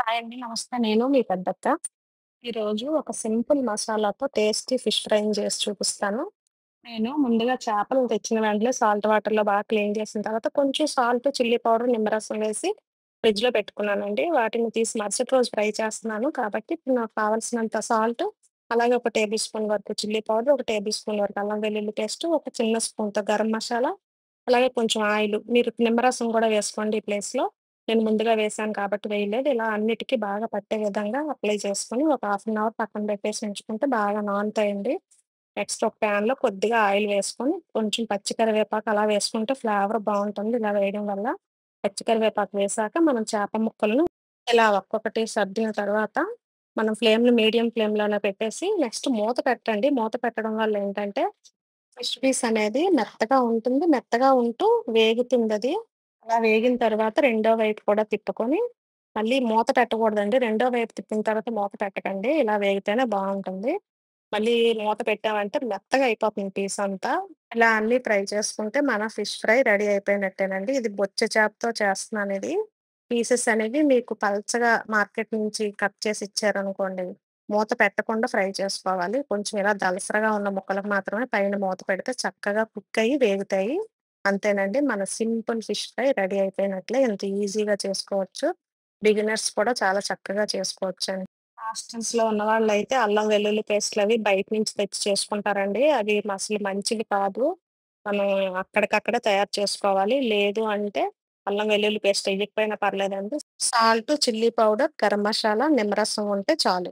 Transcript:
Hi అండి. నమస్తే. నేను మీ పెద్దత్త. ఈరోజు ఒక సింపుల్ మసాలాతో టేస్టీ ఫిష్ ఫ్రైని చేసి చూపిస్తాను. నేను ముందుగా చేపలు తెచ్చిన వెంటనే సాల్ట్ వాటర్‌లో బాగా క్లీన్ చేసిన తర్వాత కొంచెం సాల్ట్, చిల్లీ పౌడర్, నిమ్మరసం వేసి ఫ్రిడ్జ్‌లో పెట్టుకున్నానండి. వాటిని తీసి మరుసటి రోజు ఫ్రై చేస్తున్నాను. కాబట్టి ఇప్పుడు నాకు కావాల్సినంత సాల్ట్, అలాగే ఒక టేబుల్ స్పూన్ వరకు చిల్లీ పౌడర్, ఒక టేబుల్ స్పూన్ వరకు అల్లం వెల్లుల్లి పేస్ట్, ఒక చిన్న స్పూన్‌తో గరం మసాలా, అలాగే కొంచెం ఆయిలు. మీరు నిమ్మరసం కూడా వేసుకోండి ఈ ప్లేస్‌లో. నేను ముందుగా వేశాను కాబట్టి వేయలేదు. ఇలా అన్నిటికి బాగా పట్టే విధంగా అప్లై చేసుకొని ఒక హాఫ్ అన్ అవర్ పక్కన పెట్టేసి ఉంచుకుంటే బాగా నానుతాయండి. నెక్స్ట్ ఒక ప్యాన్‌లో కొద్దిగా ఆయిల్ వేసుకొని, కొంచెం పచ్చి కరివేపాకు అలా వేసుకుంటే ఫ్లేవర్ బావుంటుంది ఇలా వేయడం వల్ల. పచ్చి కరివేపాకు వేశాక మనం చేప ముక్కలను ఇలా ఒక్కొక్కటి సర్దిన తర్వాత, మనం మీడియం ఫ్లేమ్‌లోనే పెట్టేసి నెక్స్ట్ మూత పెట్టండి. మూత పెట్టడం వల్ల ఏంటంటే, ఫిష్ పీస్ అనేది మెత్తగా ఉంటుంది. మెత్తగా ఉంటూ వేగుతుందది. అలా వేగిన తర్వాత రెండో వైపు కూడా తిప్పుకొని, మళ్ళీ మూత పెట్టకూడదండి. రెండో వైపు తిప్పిన తర్వాత మూత పెట్టకండి. ఇలా వేగితేనే బావుంటుంది. మళ్ళీ మూత పెట్టామంటే మెత్తగా అయిపోతుంది పీసంతా. ఇలా అన్నీ ఫ్రై చేసుకుంటే మన ఫిష్ ఫ్రై రెడీ అయిపోయినట్టేనండి. ఇది బొచ్చే చేపతో చేస్తున్నానిది. పీసెస్ అనేవి మీకు పల్చగా మార్కెట్ నుంచి కట్ చేసి ఇచ్చారనుకోండి, మూత పెట్టకుండా ఫ్రై చేసుకోవాలి. కొంచెం ఇలా దళసరగా ఉన్న ముక్కలకు మాత్రమే పైన మూత పెడితే చక్కగా కుక్ అయ్యి వేగుతాయి. అంతేనండి. మన సింపుల్ ఫిష్ ఫ్రై రెడీ అయిపోయినట్లే. ఎంత ఈజీగా చేసుకోవచ్చు. బిగినర్స్ కూడా చాలా చక్కగా చేసుకోవచ్చండి. హాస్టల్స్‌లో ఉన్నవాళ్ళైతే అల్లం వెల్లుల్లి పేస్ట్‌లవి బయట నుంచి తెచ్చి చేసుకుంటారండి. అవి అసలు మంచివి కాదు. మనం అక్కడికక్కడే తయారు చేసుకోవాలి. లేదు అంటే అల్లం వెల్లుల్లి పేస్ట్ ఎయ్యకపోయినా పర్లేదండి. Salt, chilli powder, garam masala, నిమ్మరసం ఉంటే చాలు.